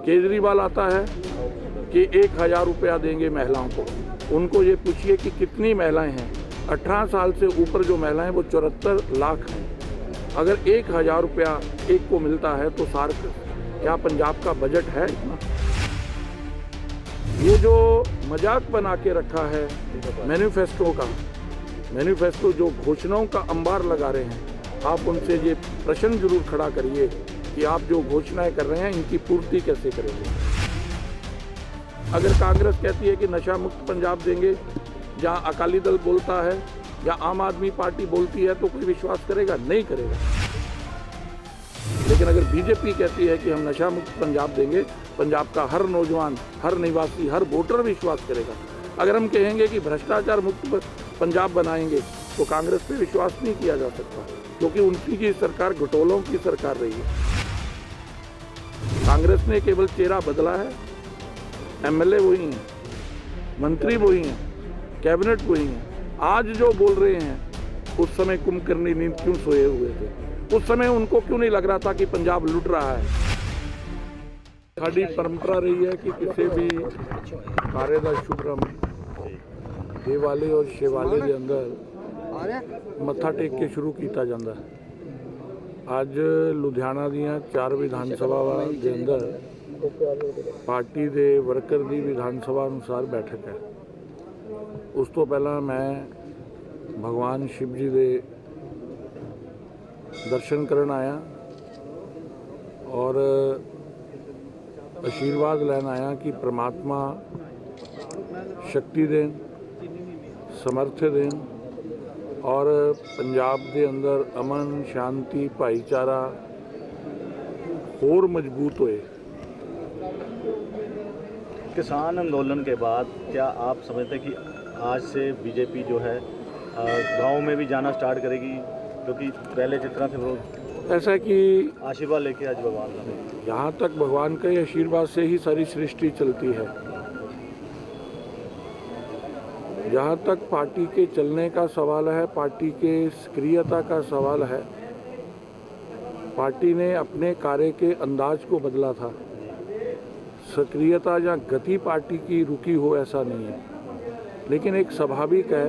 केजरीवाल आता है कि 1000 रुपया देंगे महिलाओं को। उनको ये पूछिए कि कितनी महिलाएं हैं। 18 साल से ऊपर जो महिलाएं वो 74 लाख हैं। अगर 1000 रुपया एक को मिलता है तो सार क्या पंजाब का बजट है इतना? ये जो मजाक बना के रखा है मैनिफेस्टो जो घोषणाओं का अंबार लगा रहे हैं, आप उनसे ये प्रश्न जरूर खड़ा करिए कि आप जो घोषणाएं कर रहे हैं इनकी पूर्ति कैसे करेंगे। अगर कांग्रेस कहती है कि नशा मुक्त पंजाब देंगे, जहां अकाली दल बोलता है या आम आदमी पार्टी बोलती है, तो कोई विश्वास करेगा? नहीं करेगा। लेकिन अगर बीजेपी कहती है कि हम नशा मुक्त पंजाब देंगे, पंजाब का हर नौजवान, हर निवासी, हर वोटर विश्वास करेगा। अगर हम कहेंगे कि भ्रष्टाचार मुक्त पंजाब बनाएंगे, तो कांग्रेस पे विश्वास नहीं किया जा सकता, क्योंकि उनकी की सरकार घोटालों की सरकार रही है। कांग्रेस ने केवल चेहरा बदला है, एमएलए वही हैं, मंत्री वही हैं, कैबिनेट वही हैं। आज जो बोल रहे हैं, उस समय कुंभकर्णी नींद क्यों सोए हुए थे? उस समय उनको क्यों नहीं लग रहा था कि पंजाब लुट रहा है? साड़ी परंपरा रही है कि किसी भी कार्य का शुभारंभ देवाले और शिवाले के अंदर मत्था टेक के शुरू किया जाता है। ਅੱਜ ਲੁਧਿਆਣਾ ਦੀਆਂ 4 ਵਿਧਾਨ ਸਭਾਵਾਂ ਦੇ ਅੰਦਰ ਪਾਰਟੀ ਦੇ ਵਰਕਰ ਦੀ ਵਿਧਾਨ ਸਭਾ ਅਨੁਸਾਰ ਬੈਠਕ ਹੈ। ਉਸ ਤੋਂ ਪਹਿਲਾਂ ਮੈਂ ਭਗਵਾਨ शिव जी ਦੇ ਦਰਸ਼ਨ ਕਰਨ ਆਇਆ और आशीर्वाद लैन आया कि परमात्मा शक्ति देन, समर्थ देन और पंजाब के अंदर अमन शांति भाईचारा और मजबूत होए। किसान आंदोलन के बाद क्या आप समझते कि आज से बीजेपी जो है गांव में भी जाना स्टार्ट करेगी, क्योंकि पहले जिस तरह से वो ऐसा कि आशीर्वाद लेके आज भगवान का, यहाँ तक भगवान के आशीर्वाद से ही सारी सृष्टि चलती है। जहाँ तक पार्टी के चलने का सवाल है, पार्टी के सक्रियता का सवाल है, पार्टी ने अपने कार्य के अंदाज को बदला था। सक्रियता या गति पार्टी की रुकी हो ऐसा नहीं है, लेकिन एक स्वाभाविक है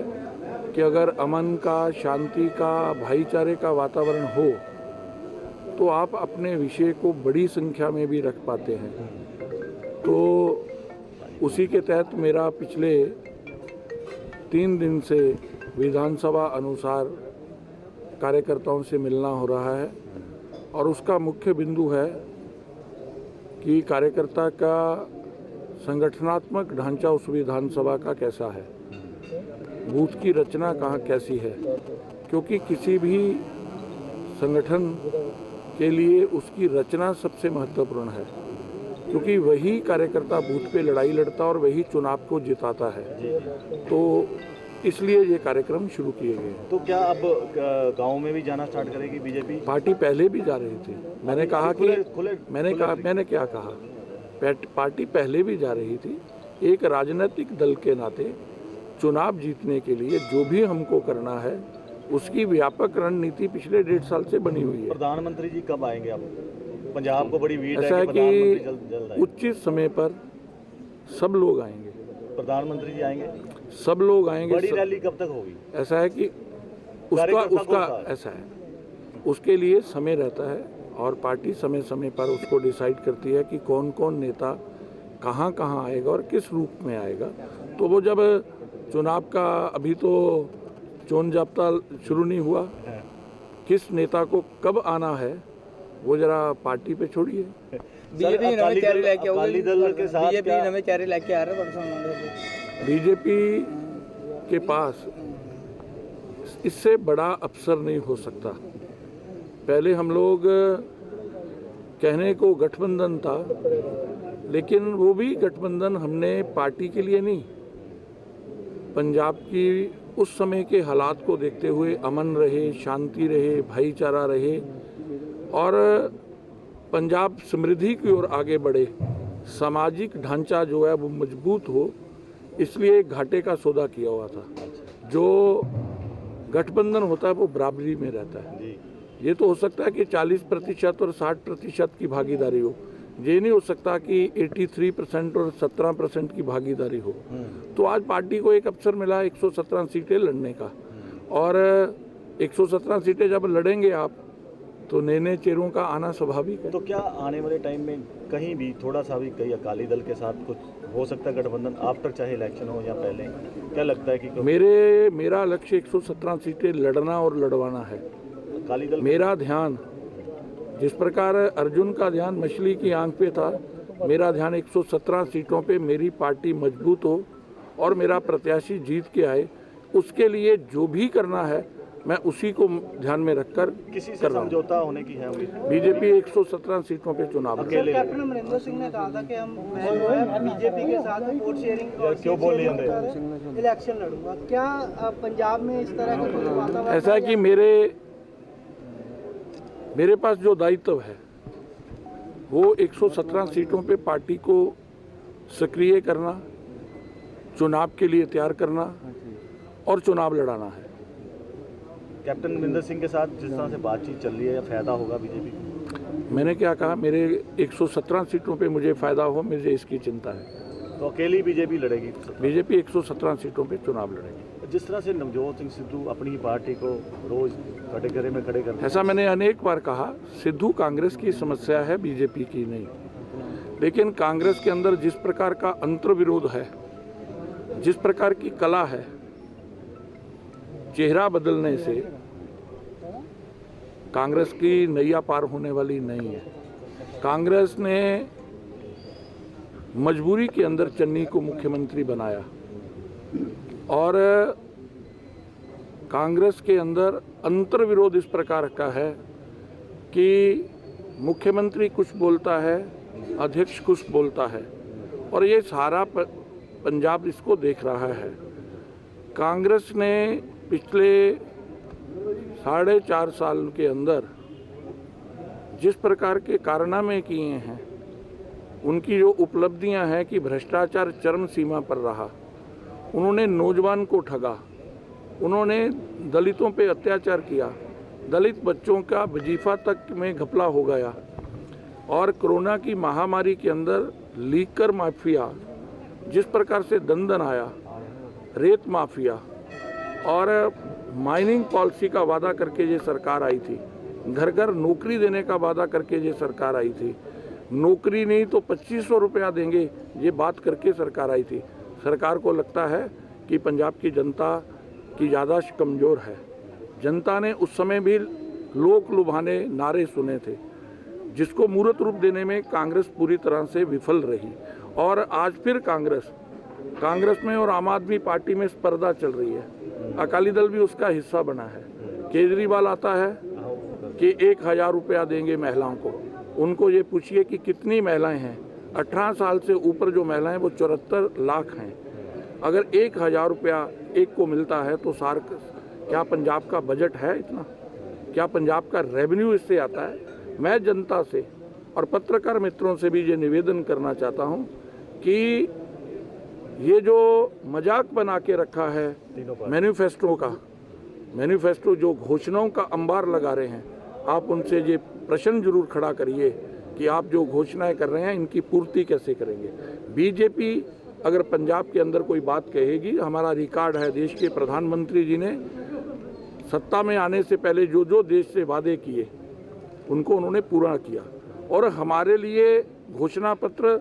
कि अगर अमन का, शांति का, भाईचारे का वातावरण हो तो आप अपने विषय को बड़ी संख्या में भी रख पाते हैं। तो उसी के तहत मेरा पिछले 3 दिन से विधानसभा अनुसार कार्यकर्ताओं से मिलना हो रहा है और उसका मुख्य बिंदु है कि कार्यकर्ता का संगठनात्मक ढांचा उस विधानसभा का कैसा है, बूथ की रचना कहाँ कैसी है, क्योंकि किसी भी संगठन के लिए उसकी रचना सबसे महत्वपूर्ण है, क्योंकि वही कार्यकर्ता बूथ पे लड़ाई लड़ता और वही चुनाव को जिताता है। तो इसलिए ये कार्यक्रम शुरू किए गए। तो क्या अब गांव में भी जाना स्टार्ट करेगी बीजेपी? पार्टी पहले भी जा रही थी। मैंने कहा कि मैंने क्या कहा, पार्टी पहले भी जा रही थी। एक राजनीतिक दल के नाते चुनाव जीतने के लिए जो भी हमको करना है उसकी व्यापक रणनीति पिछले 1.5 साल से बनी हुई है। प्रधानमंत्री जी कब आएंगे? अब पंजाब को बड़ी उम्मीद ऐसा है कि उचित समय पर सब लोग आएंगे। प्रधानमंत्री जी आएंगे, सब लोग आएंगे। बड़ी रैली कब तक होगी? ऐसा है कि उसका ऐसा है, उसके लिए समय रहता है और पार्टी समय समय पर उसको डिसाइड करती है कि कौन कौन नेता कहाँ कहाँ आएगा और किस रूप में आएगा। तो वो जब चुनाव का, अभी तो चोन जाब्ता शुरू नहीं हुआ, किस नेता को कब आना है वो जरा पार्टी पे छोड़िए। बीजेपी के पास इससे बड़ा अवसर नहीं हो सकता। पहले हम लोग कहने को गठबंधन था, लेकिन वो भी गठबंधन हमने पार्टी के लिए नहीं, पंजाब की उस समय के हालात को देखते हुए अमन रहे, शांति रहे, भाईचारा रहे और पंजाब समृद्धि की ओर आगे बढ़े, सामाजिक ढांचा जो है वो मजबूत हो, इसलिए घाटे का सौदा किया हुआ था। जो गठबंधन होता है वो बराबरी में रहता है। ये तो हो सकता है कि 40% और 60% की भागीदारी हो, ये नहीं हो सकता कि 83% और 17% की भागीदारी हो। तो आज पार्टी को एक अवसर मिला 117 सीटें लड़ने का, और 117 सीटें जब लड़ेंगे आप तो नए नए चेहरों का आना स्वाभाविक है। तो क्या आने वाले टाइम में कहीं भी थोड़ा सा भी कहीं अकाली दल के साथ कुछ हो सकता है गठबंधन आफ्टर, चाहे इलेक्शन हो या पहले? क्या लगता है कि मेरा लक्ष्य 117 सीटें लड़ना और लड़वाना है। अकाली दल मेरा ध्यान, जिस प्रकार अर्जुन का ध्यान मछली की आंख पे था, मेरा ध्यान 117 सीटों पे मेरी पार्टी मजबूत हो और मेरा प्रत्याशी जीत के आए। उसके लिए जो भी करना है मैं उसी को ध्यान में रखकर किसी से समझौता होने की है उम्मीद? बीजेपी 117 सीटों पे चुनाव अकेले कैप्टन अमरिंदर सिंह ने कहा था कि मैं जो है बीजेपी के साथ वोट शेयरिंग और क्यों बोल रही है इलेक्शन लड़ूंगा। क्या पंजाब में इस तरह का कुछ वातावरण? ऐसा है कि मेरे पास जो दायित्व है वो 117 सीटों पे पार्टी को सक्रिय करना, चुनाव के लिए तैयार करना और चुनाव लड़ाना है। कैप्टन अमरिंदर सिंह के साथ जिस तरह से बातचीत चल रही है, फायदा होगा बीजेपी को? मैंने क्या कहा, मेरे 117 सीटों पे मुझे फायदा हो, मुझे इसकी चिंता है। तो अकेली बीजेपी लड़ेगी? बीजेपी 117 सीटों पे चुनाव लड़ेगी। जिस तरह से नवजोत सिंह सिद्धू अपनी ही पार्टी को रोज कटघरे में खड़े करते हैं, ऐसा मैंने अनेक बार कहा, सिद्धू कांग्रेस की समस्या है, बीजेपी की नहीं। लेकिन कांग्रेस के अंदर जिस प्रकार का अंतर्विरोध है, जिस प्रकार की कला है चेहरा बदलने से, कांग्रेस की नैया पार होने वाली नहीं है। कांग्रेस ने मजबूरी के अंदर चन्नी को मुख्यमंत्री बनाया और कांग्रेस के अंदर अंतर्विरोध इस प्रकार का है कि मुख्यमंत्री कुछ बोलता है, अध्यक्ष कुछ बोलता है, और ये सारा पंजाब इसको देख रहा है। कांग्रेस ने पिछले 4.5 साल के अंदर जिस प्रकार के कारनामे किए हैं, उनकी जो उपलब्धियां हैं कि भ्रष्टाचार चरम सीमा पर रहा, उन्होंने नौजवान को ठगा, उन्होंने दलितों पे अत्याचार किया, दलित बच्चों का वजीफा तक में घपला हो गया, और कोरोना की महामारी के अंदर लीकर माफिया जिस प्रकार से दंदन आया, रेत माफिया और माइनिंग पॉलिसी का वादा करके ये सरकार आई थी, घर घर नौकरी देने का वादा करके ये सरकार आई थी, नौकरी नहीं तो 2500 रुपया देंगे ये बात करके सरकार आई थी। सरकार को लगता है कि पंजाब की जनता की याददाश्त कमज़ोर है। जनता ने उस समय भी लोक लुभाने नारे सुने थे, जिसको मूर्त रूप देने में कांग्रेस पूरी तरह से विफल रही। और आज फिर कांग्रेस में और आम आदमी पार्टी में स्पर्धा चल रही है। अकाली दल भी उसका हिस्सा बना है। केजरीवाल आता है कि 1000 रुपया देंगे महिलाओं को। उनको ये पूछिए कि कितनी महिलाएं हैं। 18 साल से ऊपर जो महिलाएं वो 74 लाख हैं। अगर 1000 रुपया एक को मिलता है तो क्या पंजाब का बजट है इतना? क्या पंजाब का रेवेन्यू इससे आता है? मैं जनता से और पत्रकार मित्रों से भी ये निवेदन करना चाहता हूँ कि ये जो मजाक बना के रखा है मैनिफेस्टो जो घोषणाओं का अंबार लगा रहे हैं, आप उनसे ये प्रश्न जरूर खड़ा करिए कि आप जो घोषणाएं कर रहे हैं इनकी पूर्ति कैसे करेंगे। बीजेपी अगर पंजाब के अंदर कोई बात कहेगी, हमारा रिकॉर्ड है, देश के प्रधानमंत्री जी ने सत्ता में आने से पहले जो जो देश से वादे किए उनको उन्होंने पूरा किया, और हमारे लिए घोषणा पत्र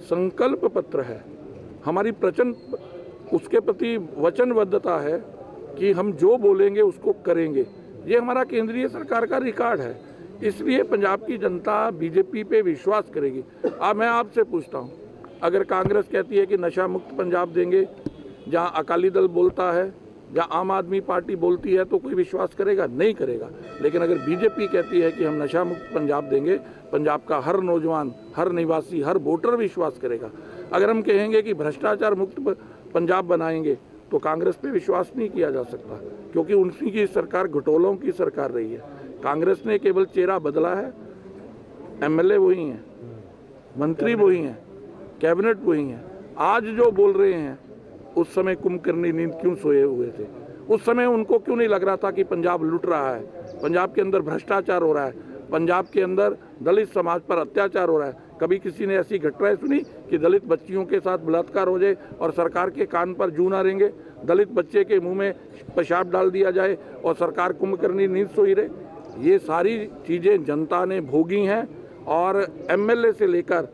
संकल्प पत्र है। हमारी उसके प्रति वचनबद्धता है कि हम जो बोलेंगे उसको करेंगे। ये हमारा केंद्रीय सरकार का रिकॉर्ड है। इसलिए पंजाब की जनता बीजेपी पे विश्वास करेगी। अब मैं आपसे पूछता हूँ, अगर कांग्रेस कहती है कि नशा मुक्त पंजाब देंगे, जहाँ अकाली दल बोलता है, जहाँ आम आदमी पार्टी बोलती है, तो कोई विश्वास करेगा? नहीं करेगा। लेकिन अगर बीजेपी कहती है कि हम नशा मुक्त पंजाब देंगे, पंजाब का हर नौजवान, हर निवासी, हर वोटर विश्वास करेगा। अगर हम कहेंगे कि भ्रष्टाचार मुक्त पंजाब बनाएंगे, तो कांग्रेस पे विश्वास नहीं किया जा सकता, क्योंकि उनकी की सरकार घटोलों की सरकार रही है। कांग्रेस ने केवल चेहरा बदला है, एमएलए वही हैं, मंत्री वही हैं, कैबिनेट वही हैं। आज जो बोल रहे हैं, उस समय कुंभकर्णी नींद क्यों सोए हुए थे? उस समय उनको क्यों नहीं लग रहा था कि पंजाब लूट रहा है, पंजाब के अंदर भ्रष्टाचार हो रहा है, पंजाब के अंदर दलित समाज पर अत्याचार हो रहा है? कभी किसी ने ऐसी घटनाएं सुनी कि दलित बच्चियों के साथ बलात्कार हो जाए और सरकार के कान पर जू ना रेंगे, दलित बच्चे के मुंह में पेशाब डाल दिया जाए और सरकार कुंभकर्णी नींद सोई रहे। ये सारी चीज़ें जनता ने भोगी हैं और एमएलए से लेकर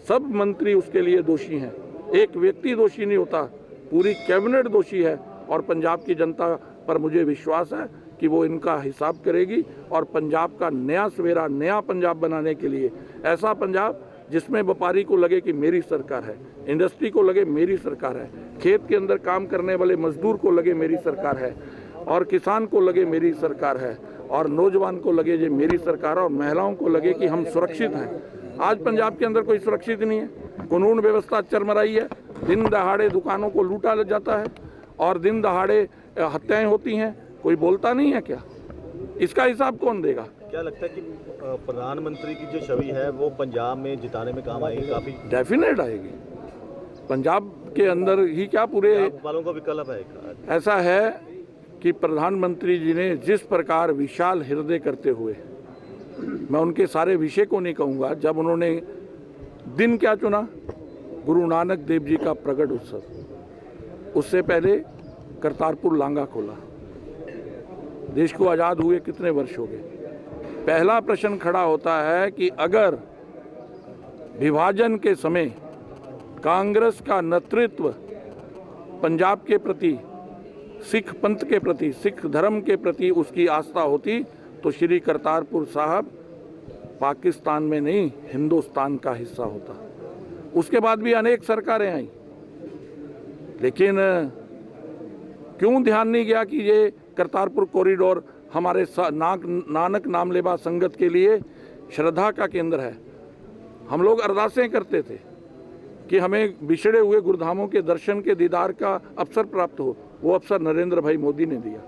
सब मंत्री उसके लिए दोषी हैं। एक व्यक्ति दोषी नहीं होता, पूरी कैबिनेट दोषी है और पंजाब की जनता पर मुझे विश्वास है कि वो इनका हिसाब करेगी और पंजाब का नया सवेरा, नया पंजाब बनाने के लिए, ऐसा पंजाब जिसमें व्यापारी को लगे कि मेरी सरकार है, इंडस्ट्री को लगे मेरी सरकार है, खेत के अंदर काम करने वाले मजदूर को लगे मेरी सरकार है और किसान को लगे मेरी सरकार है और नौजवान को लगे ये मेरी सरकार है और महिलाओं को लगे कि हम सुरक्षित हैं। आज पंजाब के अंदर कोई सुरक्षित नहीं है, कानून व्यवस्था चरमराई है, दिन दहाड़े दुकानों को लूटा जाता है और दिन दहाड़े हत्याएं होती हैं, कोई बोलता नहीं है क्या? इसका हिसाब कौन देगा? क्या लगता है कि प्रधानमंत्री की जो छवि है वो पंजाब में जिताने में काम आएगी? काफ़ी डेफिनेट आएगी। पंजाब के अंदर ही क्या पूरे वालों का विकल्प है? ऐसा है कि प्रधानमंत्री जी ने जिस प्रकार विशाल हृदय करते हुए, मैं उनके सारे विषय को नहीं कहूँगा, जब उन्होंने दिन क्या चुना, गुरु नानक देव जी का प्रगट उत्सव, उससे पहले करतारपुर लांगा खोला। देश को आज़ाद हुए कितने वर्ष हो गए? पहला प्रश्न खड़ा होता है कि अगर विभाजन के समय कांग्रेस का नेतृत्व पंजाब के प्रति, सिख पंथ के प्रति, सिख धर्म के प्रति उसकी आस्था होती तो श्री करतारपुर साहब पाकिस्तान में नहीं हिंदुस्तान का हिस्सा होता। उसके बाद भी अनेक सरकारें आई, लेकिन क्यों ध्यान नहीं गया कि ये करतारपुर कॉरिडोर हमारे नानक नामलेवा संगत के लिए श्रद्धा का केंद्र है। हम लोग अरदासें करते थे कि हमें बिछड़े हुए गुरुधामों के दर्शन के दीदार का अवसर प्राप्त हो, वो अवसर नरेंद्र भाई मोदी ने दिया।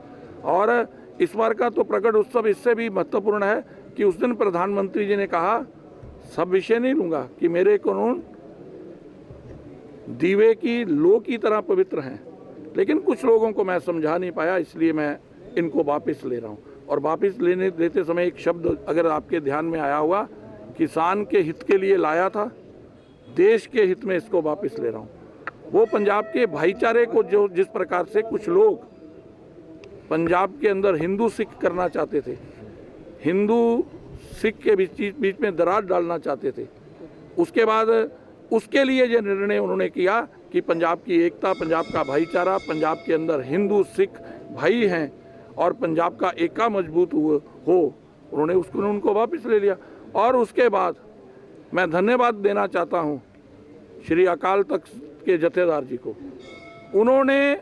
और इस बार का तो प्रगट उत्सव इससे भी महत्वपूर्ण है कि उस दिन प्रधानमंत्री जी ने कहा, सब विषय नहीं लूँगा, कि मेरे कानून दीवे की लो की तरह पवित्र हैं, लेकिन कुछ लोगों को मैं समझा नहीं पाया, इसलिए मैं इनको वापस ले रहा हूँ। और वापस लेते समय एक शब्द अगर आपके ध्यान में आया हुआ, किसान के हित के लिए लाया था, देश के हित में इसको वापस ले रहा हूँ। वो पंजाब के भाईचारे को जो जिस प्रकार से कुछ लोग पंजाब के अंदर हिंदू सिख करना चाहते थे, हिंदू सिख के बीच में दरार डालना चाहते थे, उसके बाद उसके लिए ये निर्णय उन्होंने किया कि पंजाब की एकता, पंजाब का भाईचारा, पंजाब के अंदर हिंदू सिख भाई हैं और पंजाब का एका मजबूत हो, उन्होंने उसको उनको वापस ले लिया। और उसके बाद मैं धन्यवाद देना चाहता हूँ श्री अकाल तख्त के जथेदार जी को। उन्होंने,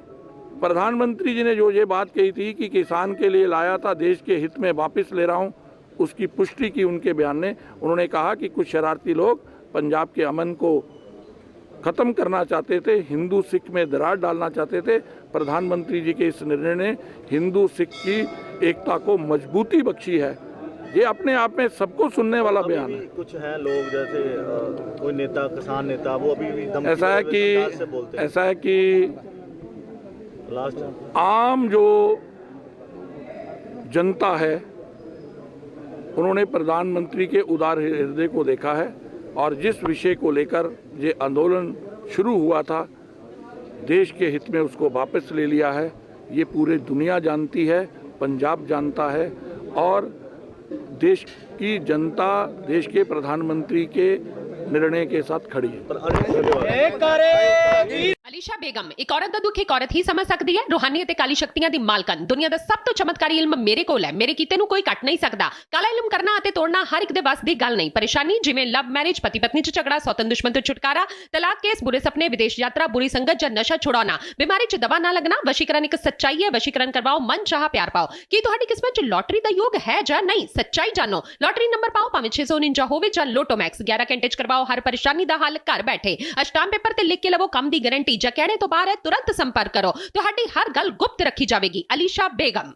प्रधानमंत्री जी ने जो ये बात कही थी कि किसान के लिए लाया था, देश के हित में वापस ले रहा हूँ, उसकी पुष्टि की उनके बयान ने। उन्होंने कहा कि कुछ शरारती लोग पंजाब के अमन को ख़त्म करना चाहते थे, हिंदू सिख में दरार डालना चाहते थे। प्रधानमंत्री जी के इस निर्णय ने हिंदू सिख की एकता को मजबूती बख्शी है। ये अपने आप में सबको सुनने वाला बयान है। कुछ हैं लोग जैसे कोई नेता, किसान नेता, वो अभी भी ऐसा है कि आम जो जनता है उन्होंने प्रधानमंत्री के उदार हृदय को देखा है और जिस विषय को लेकर ये आंदोलन शुरू हुआ था, देश के हित में उसको वापस ले लिया है। ये पूरी दुनिया जानती है, पंजाब जानता है और देश की जनता देश के प्रधानमंत्री के निर्णय के साथ खड़ी है। ਅਲੀਸ਼ਾ ਬੇਗਮ ਇੱਕ ਔਰਤ ਦਾ ਦੁੱਖ ਇੱਕ ਔਰਤ ਹੀ ਸਮਝ ਸਕਦੀ ਹੈ। ਰੂਹਾਨੀਅਤ ਤੇ ਕਾਲੀ ਸ਼ਕਤੀਆਂ ਦੀ ਮਾਲਕਨ, ਦੁਨੀਆ ਦਾ ਸਭ ਤੋਂ ਚਮਤਕਾਰੀ ਇਲਮ ਮੇਰੇ ਕੋਲ ਹੈ। ਮੇਰੇ ਕੀਤੇ ਨੂੰ ਕੋਈ ਕੱਟ ਨਹੀਂ ਸਕਦਾ। ਕਾਲਾ ਇਲਮ ਕਰਨਾ ਅਤੇ ਤੋੜਨਾ ਹਰ ਇੱਕ ਦੇ ਵੱਸ ਦੀ ਗੱਲ ਨਹੀਂ। ਪਰੇਸ਼ਾਨੀ ਜਿਵੇਂ ਲਵ ਮੈਰਿਜ, ਪਤੀ ਪਤਨੀ 'ਚ ਝਗੜਾ, ਸੌਤਨ ਦੁਸ਼ਮਣ ਤੋਂ ਛੁਟਕਾਰਾ, ਤਲਾਕ ਕੇਸ, ਬੁਰੇ ਸੁਪਨੇ, ਵਿਦੇਸ਼ ਯਾਤਰਾ, ਬੁਰੀ ਸੰਗਤ ਜਾਂ ਨਸ਼ਾ ਛੁਡਾਉਣਾ, ਬਿਮਾਰੀ 'ਚ ਦਵਾ ਨਾ ਲੱਗਣਾ। ਵਸ਼ੀਕਰਨ ਇੱਕ ਸੱਚਾਈ ਹੈ। ਵਸ਼ੀਕਰਨ ਕਰਵਾਓ, ਮਨ ਚਾਹਾ ਪਿਆਰ ਪਾਓ। ਕੀ ਤੁਹਾਡੀ ਕਿਸਮਤ 'ਚ ਲੋਟਰੀ ਦਾ ਯੋਗ ਹੈ ਜਾਂ ਨਹੀਂ? ਸੱਚਾਈ ਜਾਣੋ। ਲੋਟਰੀ ਨੰਬਰ ਪਾਓ, ਭਾਵੇਂ 649 ਹੋਵੇ ਜਾਂ ਲੋਟੋ ਮੈਕਸ। 11 ਘੰਟੇ 'ਚ ਕਰਵਾਓ ਹਰ ਪਰੇਸ਼ਾਨੀ ਦਾ ਹੱਲ ਘਰ ਬੈਠੇ। ਅਸ਼ਟਾਮ ਪੇਪਰ ਤੇ ਲਿਖ ਕੇ ਲਵੋ ਕੰਮ ਦੀ ਗਾਰੰਟੀ। ਜਾਂ ਕਹਿਣੇ ਤੋਂ ਬਾਹਰ ਹੈ, तुरंत संपर्क करो। ਤੁਹਾਡੀ हर गल गुप्त रखी जाएगी। अलीशा बेगम।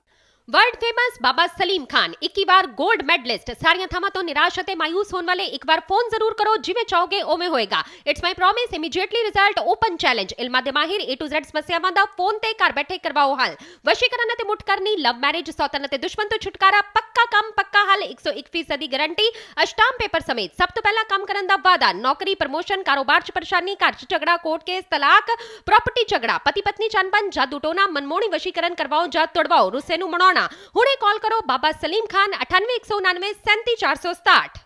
ਵਰਲਡ ਫੇਮਸ ਬਾਬਾ ਸਲੀਮ ਖਾਨ 21 ਵਾਰ 골ਡ ਮੈਡਲਿਸਟ ਸਾਰੀਆਂ ਥਾਵਾਂ ਤੋਂ ਨਿਰਾਸ਼ ਅਤੇ ਮਾਇੂਸ ਹੋਣ ਵਾਲੇ ਇੱਕ ਵਾਰ ਫੋਨ ਜ਼ਰੂਰ ਕਰੋ ਜਿਵੇਂ ਚਾਹੋਗੇ ਉਵੇਂ ਹੋਏਗਾ it's my promise immediately result open challenge ਇਲਮਾਂ ਦੇ ਮਾਹਿਰ A to Z ਸਮੱਸਿਆਵਾਂ ਦਾ ਫੋਨ ਤੇ ਘਰ ਬੈਠੇ ਕਰਵਾਓ ਹੱਲ ਵਸ਼ੀਕਰਨ ਅਤੇ ਮੁੱਠ ਕਰਨੀ ਲਵ ਮੈਰਿਜ ਸੌਤਨ ਅਤੇ ਦੁਸ਼ਮਣ ਤੋਂ ਛੁਟਕਾਰਾ ਪੱਕਾ ਕੰਮ ਪੱਕਾ ਹੱਲ 101% ਦੀ ਗਾਰੰਟੀ ਅਸ਼ਟਾਮ ਪੇਪਰ ਸਮੇਤ ਸਭ ਤੋਂ ਪਹਿਲਾਂ ਕੰਮ ਕਰਨ ਦਾ ਵਾਅਦਾ ਨੌਕਰੀ ਪ੍ਰਮੋਸ਼ਨ ਕਾਰੋਬਾਰ 'ਚ ਪਰੇਸ਼ਾਨੀ ਘਰ 'ਚ ਝਗੜਾ ਕੋਰਟ ਕੇਸ ਤਲਾਕ ਪ੍ਰਾਪਰਟੀ ਝਗੜਾ ਪਤੀ ਪਤਨੀ ਚ ਅਣਬਣ ਜਾਦੂ ਟੋਨਾ ਮਨਮੋਹਣੀ ਵਸ਼ੀਕਰਨ ਕਰਵਾਓ ਜਾਂ ਤੁੜਵਾਓ ਰੁੱਸੇ ਨੂੰ ਮਨਾਉਣਾ ਹੁਣੇ ਕਾਲ ਕਰੋ ਬਾਬਾ ਸਲੀਮ ਖਾਨ 9819 37467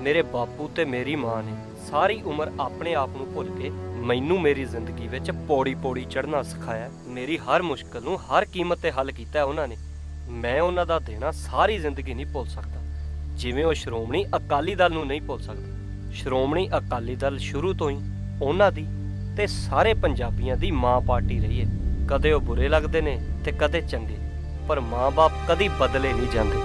ਮੇਰੇ ਬਾਪੂ ਤੇ ਮੇਰੀ ਮਾਂ ਨੇ ਸਾਰੀ ਉਮਰ ਆਪਣੇ ਆਪ ਨੂੰ ਭੁੱਲ ਕੇ ਮੈਨੂੰ ਮੇਰੀ ਜ਼ਿੰਦਗੀ ਵਿੱਚ ਪੌੜੀ ਚੜ੍ਹਨਾ ਸਿਖਾਇਆ ਮੇਰੀ ਹਰ ਮੁਸ਼ਕਲ ਨੂੰ ਹਰ ਕੀਮਤ ਤੇ ਹੱਲ ਕੀਤਾ ਉਹਨਾਂ ਨੇ ਮੈਂ ਉਹਨਾਂ ਦਾ ਦੇਣਾ ਸਾਰੀ ਜ਼ਿੰਦਗੀ ਨਹੀਂ ਭੁੱਲ ਸਕਦਾ ਜਿਵੇਂ ਉਹ ਸ਼੍ਰੋਮਣੀ ਅਕਾਲੀ ਦਲ ਨੂੰ ਨਹੀਂ ਭੁੱਲ ਸਕਦਾ ਸ਼੍ਰੋਮਣੀ ਅਕਾਲੀ ਦਲ ਸ਼ੁਰੂ ਤੋਂ ਹੀ ਉਹਨਾਂ ਦੀ ਤੇ ਸਾਰੇ ਪੰਜਾਬੀਆਂ ਦੀ ਮਾਂ ਪਾਰਟੀ ਰਹੀ ਹੈ ਕਦੇ ਉਹ ਬੁਰੇ ਲੱਗਦੇ ਨੇ ਤੇ ਕਦੇ ਚੰਗੇ ਪਰ ਮਾਂ-ਬਾਪ ਕਦੀ ਬਦਲੇ ਨਹੀਂ ਜਾਂਦੇ